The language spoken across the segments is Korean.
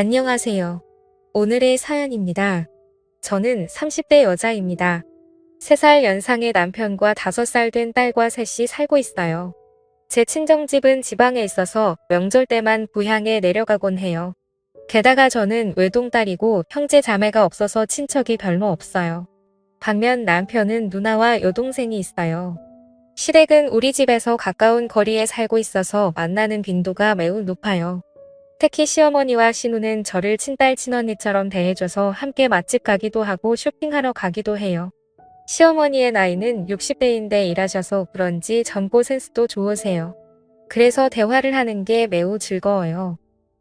안녕하세요. 오늘의 사연입니다. 저는 30대 여자입니다. 3살 연상의 남편과 5살 된 딸과 셋이 살고 있어요. 제 친정집은 지방에 있어서 명절 때만 부향에 내려가곤 해요. 게다가 저는 외동딸이고 형제 자매가 없어서 친척이 별로 없어요. 반면 남편은 누나와 여동생이 있어요. 시댁은 우리 집에서 가까운 거리에 살고 있어서 만나는 빈도가 매우 높아요. 특히 시어머니와 시누는 저를 친딸 친언니처럼 대해줘서 함께 맛집 가기도 하고 쇼핑하러 가기도 해요. 시어머니의 나이는 60대인데 일하셔서 그런지 젊고 센스도 좋으세요. 그래서 대화를 하는 게 매우 즐거워요.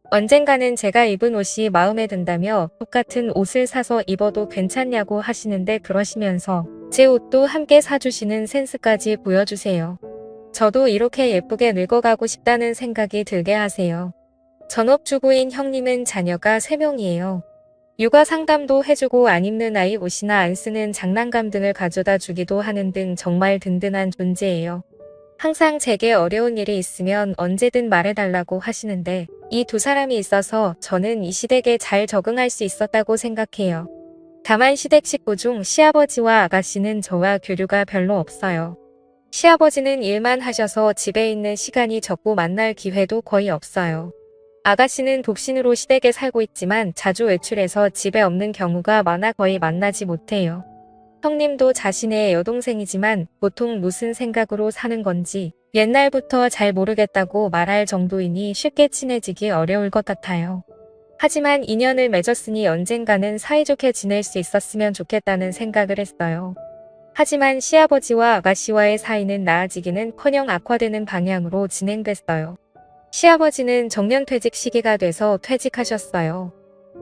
언젠가는 제가 입은 옷이 마음에 든다며 똑같은 옷을 사서 입어도 괜찮냐고 하시는데 그러시면서 제 옷도 함께 사주시는 센스까지 보여주세요. 저도 이렇게 예쁘게 늙어가고 싶다는 생각이 들게 하세요. 전업주부인 형님은 자녀가 3명이에요. 육아 상담도 해주고 안 입는 아이 옷이나 안 쓰는 장난감 등을 가져다 주기도 하는 등 정말 든든한 존재예요. 항상 제게 어려운 일이 있으면 언제든 말해달라고 하시는데 이 두 사람이 있어서 저는 이 시댁에 잘 적응할 수 있었다고 생각해요. 다만 시댁 식구 중 시아버지와 아가씨는 저와 교류가 별로 없어요. 시아버지는 일만 하셔서 집에 있는 시간이 적고 만날 기회도 거의 없어요. 아가씨는 독신으로 시댁에 살고 있지만 자주 외출해서 집에 없는 경우가 많아 거의 만나지 못해요. 형님도 자신의 여동생이지만 보통 무슨 생각으로 사는 건지 옛날부터 잘 모르겠다고 말할 정도이니 쉽게 친해지기 어려울 것 같아요. 하지만 인연을 맺었으니 언젠가는 사이좋게 지낼 수 있었으면 좋겠다는 생각을 했어요. 하지만 시아버지와 아가씨와의 사이는 나아지기는커녕 악화되는 방향으로 진행됐어요. 시아버지는 정년퇴직 시기가 돼서 퇴직하셨어요.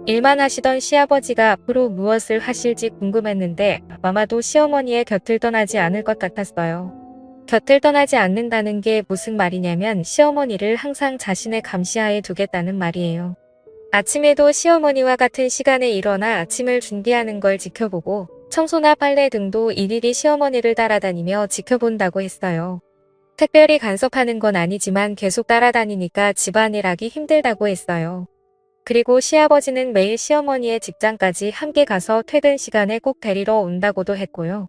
일만 하시던 시아버지가 앞으로 무엇을 하실지 궁금했는데 아마도 시어머니의 곁을 떠나지 않을 것 같았어요. 곁을 떠나지 않는다는 게 무슨 말이냐면 시어머니를 항상 자신의 감시하에 두겠다는 말이에요. 아침에도 시어머니와 같은 시간에 일어나 아침을 준비하는 걸 지켜보고 청소나 빨래 등도 일일이 시어머니를 따라다니며 지켜본다고 했어요. 특별히 간섭하는 건 아니지만 계속 따라다니니까 집안일 하기 힘들다고 했어요. 그리고 시아버지는 매일 시어머니의 직장까지 함께 가서 퇴근 시간에 꼭 데리러 온다고도 했고요.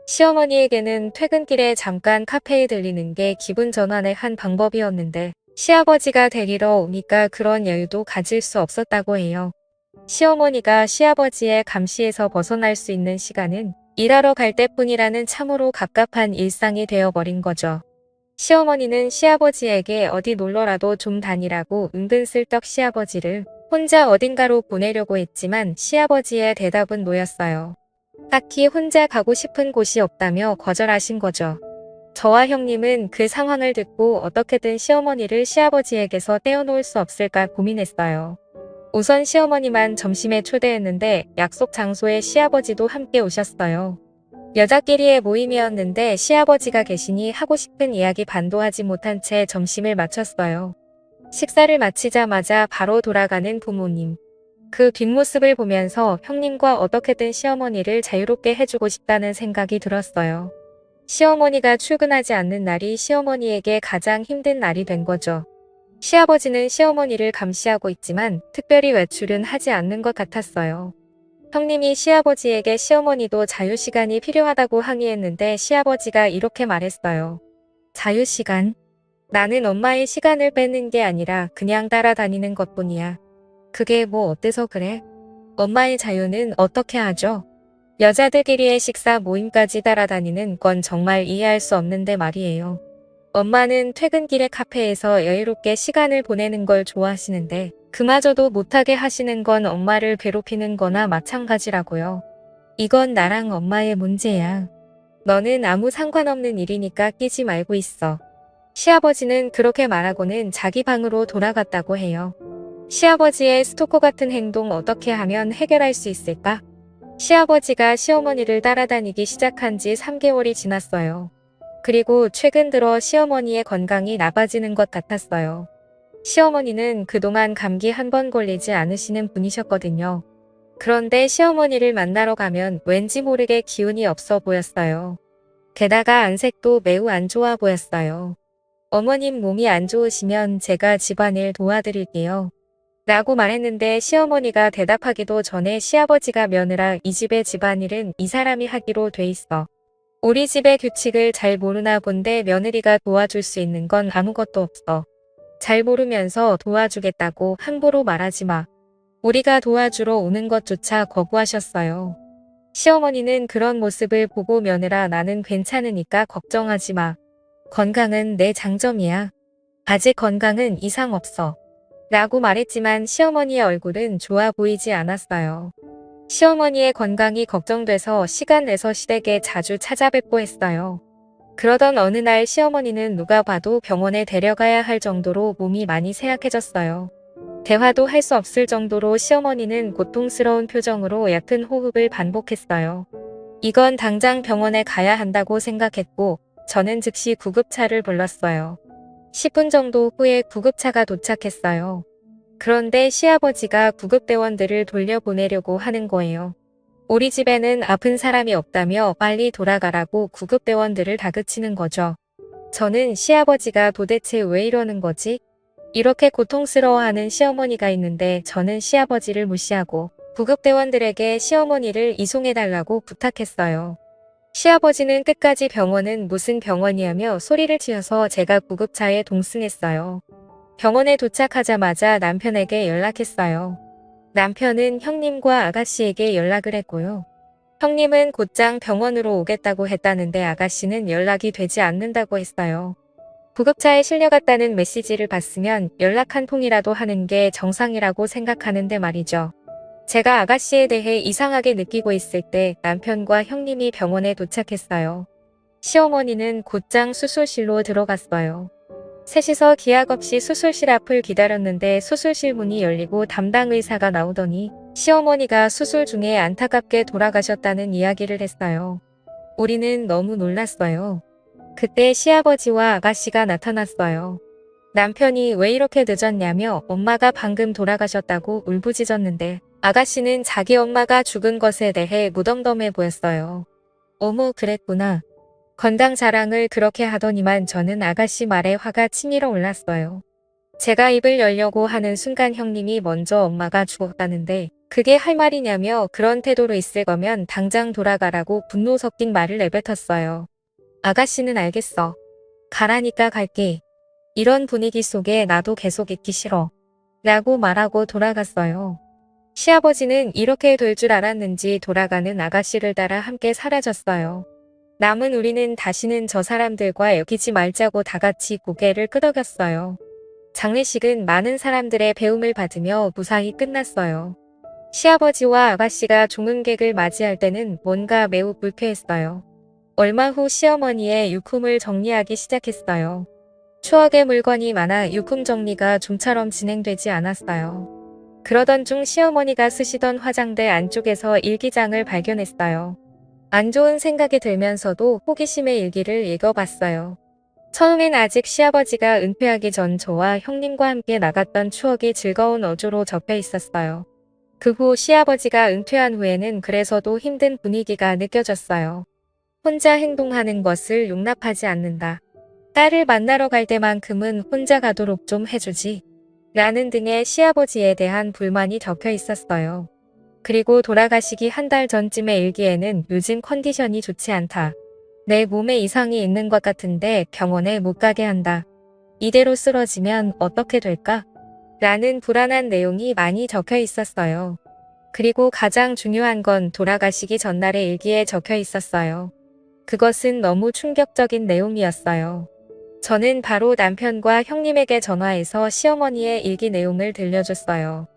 시어머니에게는 퇴근길에 잠깐 카페에 들리는 게 기분 전환의 한 방법이었는데 시아버지가 데리러 오니까 그런 여유도 가질 수 없었다고 해요. 시어머니가 시아버지의 감시에서 벗어날 수 있는 시간은 일하러 갈 때뿐이라는 참으로 갑갑한 일상이 되어버린 거죠. 시어머니는 시아버지에게 어디 놀러라도 좀 다니라고 은근슬쩍 시아버지를 혼자 어딘가로 보내려고 했지만 시아버지의 대답은 노였어요. 딱히 혼자 가고 싶은 곳이 없다며 거절하신 거죠. 저와 형님은 그 상황을 듣고 어떻게든 시어머니를 시아버지에게서 떼어놓을 수 없을까 고민했어요. 우선 시어머니만 점심에 초대했는데 약속 장소에 시아버지도 함께 오셨어요. 여자끼리의 모임이었는데 시아버지가 계시니 하고 싶은 이야기 반도 하지 못한 채 점심을 마쳤어요. 식사를 마치자마자 바로 돌아가는 부모님. 그 뒷모습을 보면서 형님과 어떻게든 시어머니를 자유롭게 해주고 싶다는 생각이 들었어요. 시어머니가 출근하지 않는 날이 시어머니에게 가장 힘든 날이 된 거죠. 시아버지는 시어머니를 감시하고 있지만 특별히 외출은 하지 않는 것 같았어요. 형님이 시아버지에게 시어머니도 자유시간이 필요하다고 항의했는데 시아버지가 이렇게 말했어요. 자유시간? 나는 엄마의 시간을 뺏는 게 아니라 그냥 따라다니는 것뿐이야. 그게 뭐 어때서 그래? 엄마의 자유는 어떻게 하죠? 여자들끼리의 식사 모임까지 따라다니는 건 정말 이해할 수 없는데 말이에요. 엄마는 퇴근길에 카페에서 여유롭게 시간을 보내는 걸 좋아하시는데 그마저도 못하게 하시는 건 엄마를 괴롭히는 거나 마찬가지라고요. 이건 나랑 엄마의 문제야. 너는 아무 상관없는 일이니까 끼지 말고 있어. 시아버지는 그렇게 말하고는 자기 방으로 돌아갔다고 해요. 시아버지의 스토커 같은 행동 어떻게 하면 해결할 수 있을까? 시아버지가 시어머니를 따라다니기 시작한 지 3개월이 지났어요. 그리고 최근 들어 시어머니의 건강이 나빠지는 것 같았어요. 시어머니는 그동안 감기 한 번 걸리지 않으시는 분이셨거든요. 그런데 시어머니를 만나러 가면 왠지 모르게 기운이 없어 보였어요. 게다가 안색도 매우 안 좋아 보였어요. 어머님 몸이 안 좋으시면 제가 집안일 도와드릴게요. 라고 말했는데 시어머니가 대답하기도 전에 시아버지가 며느라 이 집의 집안일은 이 사람이 하기로 돼 있어. 우리 집의 규칙을 잘 모르나 본데 며느리가 도와줄 수 있는 건 아무것도 없어. 잘 모르면서 도와주겠다고 함부로 말하지 마. 우리가 도와주러 오는 것조차 거부하셨어요. 시어머니는 그런 모습을 보고 며느라 나는 괜찮으니까 걱정하지 마. 건강은 내 장점이야. 아직 건강은 이상 없어. 라고 말했지만 시어머니의 얼굴은 좋아 보이지 않았어요. 시어머니의 건강이 걱정돼서 시간 내서 시댁에 자주 찾아뵙고 했어요. 그러던 어느 날 시어머니는 누가 봐도 병원에 데려가야 할 정도로 몸이 많이 쇠약해졌어요. 대화도 할 수 없을 정도로 시어머니는 고통스러운 표정으로 얕은 호흡을 반복했어요. 이건 당장 병원에 가야 한다고 생각했고 저는 즉시 구급차를 불렀어요. 10분 정도 후에 구급차가 도착했어요. 그런데 시아버지가 구급대원들을 돌려보내려고 하는 거예요. 우리 집에는 아픈 사람이 없다며 빨리 돌아가라고 구급대원들을 다그치는 거죠. 저는 시아버지가 도대체 왜 이러는 거지? 이렇게 고통스러워하는 시어머니가 있는데 저는 시아버지를 무시하고 구급대원들에게 시어머니를 이송해달라고 부탁했어요. 시아버지는 끝까지 병원은 무슨 병원이냐며 소리를 치셔서 제가 구급차에 동승했어요. 병원에 도착하자마자 남편에게 연락했어요. 남편은 형님과 아가씨에게 연락을 했고요. 형님은 곧장 병원으로 오겠다고 했다는데 아가씨는 연락이 되지 않는다고 했어요. 구급차에 실려갔다는 메시지를 봤으면 연락 한 통이라도 하는 게 정상이라고 생각하는데 말이죠. 제가 아가씨에 대해 이상하게 느끼고 있을 때 남편과 형님이 병원에 도착했어요. 시어머니는 곧장 수술실로 들어갔어요. 셋이서 기약 없이 수술실 앞을 기다렸는데 수술실 문이 열리고 담당 의사가 나오더니 시어머니가 수술 중에 안타깝게 돌아가셨다는 이야기를 했어요. 우리는 너무 놀랐어요. 그때 시아버지와 아가씨가 나타났어요. 남편이 왜 이렇게 늦었냐며 엄마가 방금 돌아가셨다고 울부짖었는데 아가씨는 자기 엄마가 죽은 것에 대해 무덤덤해 보였어요. 어머 그랬구나. 건강 자랑을 그렇게 하더니만 저는 아가씨 말에 화가 치밀어 올랐어요. 제가 입을 열려고 하는 순간 형님이 먼저 엄마가 죽었다는데 그게 할 말이냐며 그런 태도로 있을 거면 당장 돌아가라고 분노 섞인 말을 내뱉었어요. 아가씨는 알겠어. 가라니까 갈게. 이런 분위기 속에 나도 계속 있기 싫어. 라고 말하고 돌아갔어요. 시아버지는 이렇게 될 줄 알았는지 돌아가는 아가씨를 따라 함께 사라졌어요. 남은 우리는 다시는 저 사람들과 엮이지 말자고 다 같이 고개를 끄덕였어요. 장례식은 많은 사람들의 배움을 받으며 무사히 끝났어요. 시아버지와 아가씨가 종은객을 맞이할 때는 뭔가 매우 불쾌했어요. 얼마 후 시어머니의 유품을 정리하기 시작했어요. 추억의 물건이 많아 유품 정리가 좀처럼 진행되지 않았어요. 그러던 중 시어머니가 쓰시던 화장대 안쪽에서 일기장을 발견했어요. 안 좋은 생각이 들면서도 호기심의 일기를 읽어봤어요. 처음엔 아직 시아버지가 은퇴하기 전 저와 형님과 함께 나갔던 추억이 즐거운 어조로 적혀 있었어요. 그 후 시아버지가 은퇴한 후에는 그래서도 힘든 분위기가 느껴졌어요. 혼자 행동하는 것을 용납하지 않는다. 딸을 만나러 갈 때만큼은 혼자 가도록 좀 해주지. 라는 등의 시아버지에 대한 불만이 적혀 있었어요. 그리고 돌아가시기 한 달 전쯤의 일기에는 요즘 컨디션이 좋지 않다. 내 몸에 이상이 있는 것 같은데 병원에 못 가게 한다. 이대로 쓰러지면 어떻게 될까? 라는 불안한 내용이 많이 적혀 있었어요. 그리고 가장 중요한 건 돌아가시기 전날의 일기에 적혀 있었어요. 그것은 너무 충격적인 내용이었어요. 저는 바로 남편과 형님에게 전화해서 시어머니의 일기 내용을 들려줬어요.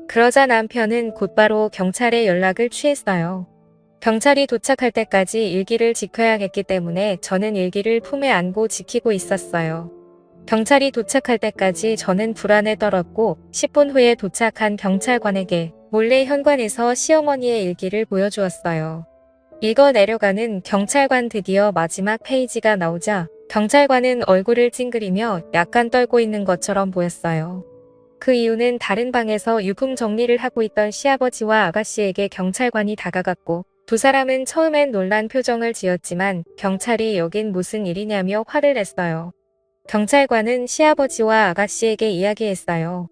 그러자 남편은 곧바로 경찰에 연락을 취했어요. 경찰이 도착할 때까지 일기를 지켜야 했기 때문에 저는 일기를 품에 안고 지키고 있었어요. 경찰이 도착할 때까지 저는 불안에 떨었고 10분 후에 도착한 경찰관에게 몰래 현관에서 시어머니의 일기를 보여주었어요. 읽어 내려가는 경찰관 드디어 마지막 페이지가 나오자 경찰관은 얼굴을 찡그리며 약간 떨고 있는 것처럼 보였어요. 그 이유는 다른 방에서 유품 정리를 하고 있던 시아버지와 아가씨에게 경찰관이 다가갔고 두 사람은 처음엔 놀란 표정을 지었지만 경찰이 여긴 무슨 일이냐며 화를 냈어요. 경찰관은 시아버지와 아가씨에게 이야기했어요.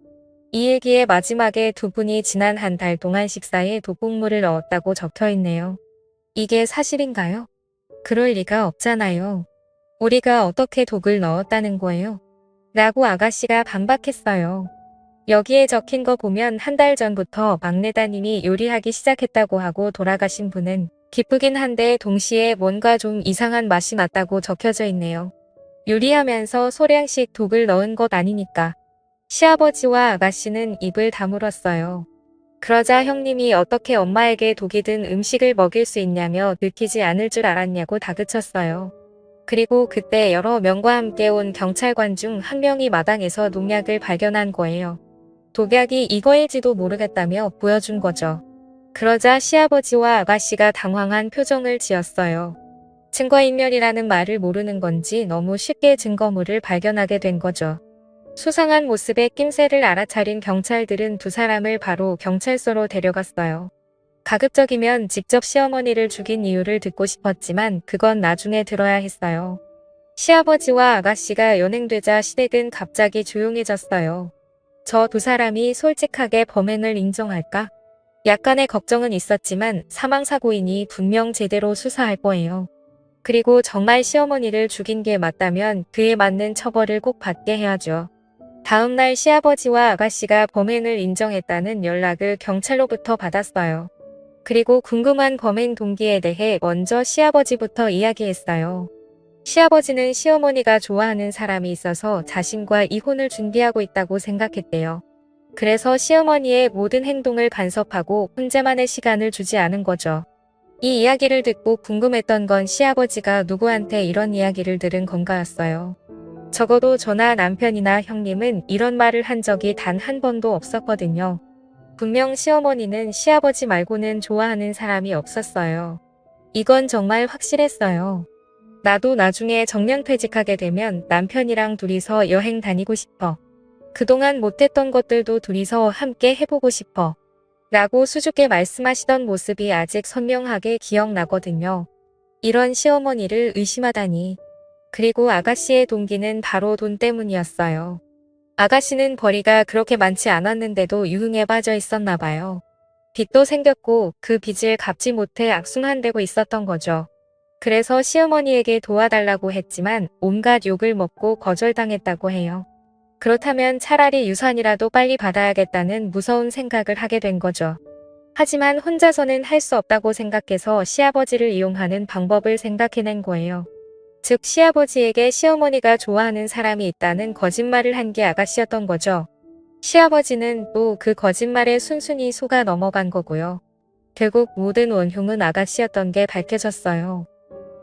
이 얘기의 마지막에 두 분이 지난 한 달 동안 식사에 독극물을 넣었다고 적혀 있네요. 이게 사실인가요? 그럴 리가 없잖아요. 우리가 어떻게 독을 넣었다는 거예요? 라고 아가씨가 반박했어요. 여기에 적힌 거 보면 한 달 전부터 막내 따님이 요리하기 시작했다고 하고 돌아가신 분은 기쁘긴 한데 동시에 뭔가 좀 이상한 맛이 났다고 적혀져 있네요. 요리하면서 소량씩 독을 넣은 것 아니니까. 시아버지와 아가씨는 입을 다물었어요. 그러자 형님이 어떻게 엄마에게 독이 든 음식을 먹일 수 있냐며 들키지 않을 줄 알았냐고 다그쳤어요. 그리고 그때 여러 명과 함께 온 경찰관 중 한 명이 마당에서 농약을 발견한 거예요. 독약이 이거일지도 모르겠다며 보여준 거죠. 그러자 시아버지와 아가씨가 당황한 표정을 지었어요. 증거인멸이라는 말을 모르는 건지 너무 쉽게 증거물을 발견하게 된 거죠. 수상한 모습에 낌새를 알아차린 경찰들은 두 사람을 바로 경찰서로 데려갔어요. 가급적이면 직접 시어머니를 죽인 이유를 듣고 싶었지만 그건 나중에 들어야 했어요. 시아버지와 아가씨가 연행되자 시댁은 갑자기 조용해졌어요. 저 두 사람이 솔직하게 범행을 인정할까? 약간의 걱정은 있었지만 사망사고이니 분명 제대로 수사할 거예요. 그리고 정말 시어머니를 죽인 게 맞다면 그에 맞는 처벌을 꼭 받게 해야죠. 다음 날 시아버지와 아가씨가 범행을 인정했다는 연락을 경찰로부터 받았어요. 그리고 궁금한 범행 동기에 대해 먼저 시아버지부터 이야기했어요. 시아버지는 시어머니가 좋아하는 사람이 있어서 자신과 이혼을 준비하고 있다고 생각했대요. 그래서 시어머니의 모든 행동을 간섭하고 혼자만의 시간을 주지 않은 거죠. 이 이야기를 듣고 궁금했던 건 시아버지가 누구한테 이런 이야기를 들은 건가였어요. 적어도 저나 남편이나 형님은 이런 말을 한 적이 단 한 번도 없었거든요. 분명 시어머니는 시아버지 말고는 좋아하는 사람이 없었어요. 이건 정말 확실했어요. 나도 나중에 정년퇴직하게 되면 남편이랑 둘이서 여행 다니고 싶어. 그동안 못했던 것들도 둘이서 함께 해보고 싶어. 라고 수줍게 말씀하시던 모습이 아직 선명하게 기억나거든요. 이런 시어머니를 의심하다니. 그리고 아가씨의 동기는 바로 돈 때문이었어요. 아가씨는 벌이가 그렇게 많지 않았는데도 유흥에 빠져 있었나 봐요. 빚도 생겼고 그 빚을 갚지 못해 악순환되고 있었던 거죠. 그래서 시어머니에게 도와달라고 했지만 온갖 욕을 먹고 거절당했다고 해요. 그렇다면 차라리 유산이라도 빨리 받아야겠다는 무서운 생각을 하게 된 거죠. 하지만 혼자서는 할 수 없다고 생각해서 시아버지를 이용하는 방법을 생각해낸 거예요. 즉 시아버지에게 시어머니가 좋아하는 사람이 있다는 거짓말을 한 게 아가씨였던 거죠. 시아버지는 또 그 거짓말에 순순히 속아 넘어간 거고요. 결국 모든 원흉은 아가씨였던 게 밝혀졌어요.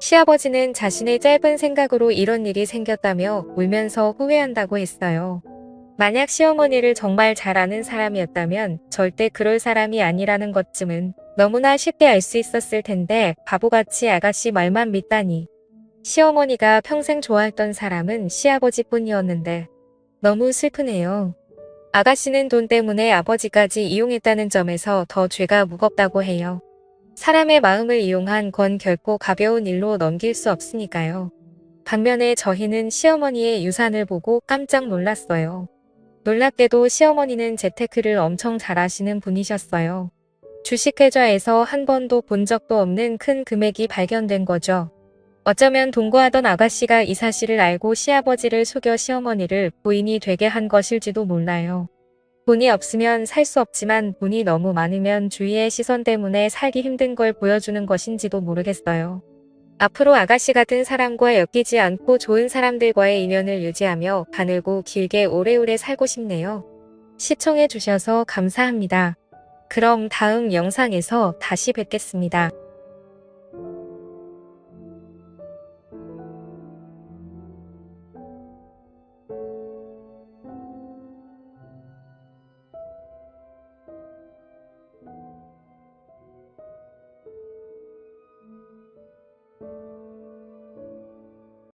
시아버지는 자신의 짧은 생각으로 이런 일이 생겼다며 울면서 후회한다고 했어요. 만약 시어머니를 정말 잘 아는 사람이었다면 절대 그럴 사람이 아니라는 것쯤은 너무나 쉽게 알 수 있었을 텐데 바보같이 아가씨 말만 믿다니. 시어머니가 평생 좋아했던 사람은 시아버지뿐이었는데 너무 슬프네요. 아가씨는 돈 때문에 아버지까지 이용했다는 점에서 더 죄가 무겁다고 해요. 사람의 마음을 이용한 건 결코 가벼운 일로 넘길 수 없으니까요. 반면에 저희는 시어머니의 유산을 보고 깜짝 놀랐어요. 놀랍게도 시어머니는 재테크를 엄청 잘하시는 분이셨어요. 주식계좌에서 한 번도 본 적도 없는 큰 금액이 발견된 거죠. 어쩌면 동거하던 아가씨가 이 사실을 알고 시아버지를 속여 시어머니를 부인이 되게 한 것일지도 몰라요. 돈이 없으면 살 수 없지만 돈이 너무 많으면 주위의 시선 때문에 살기 힘든 걸 보여주는 것인지도 모르겠어요. 앞으로 아가씨 같은 사람과 엮이지 않고 좋은 사람들과의 인연을 유지하며 가늘고 길게 오래오래 살고 싶네요. 시청해주셔서 감사합니다. 그럼 다음 영상에서 다시 뵙겠습니다.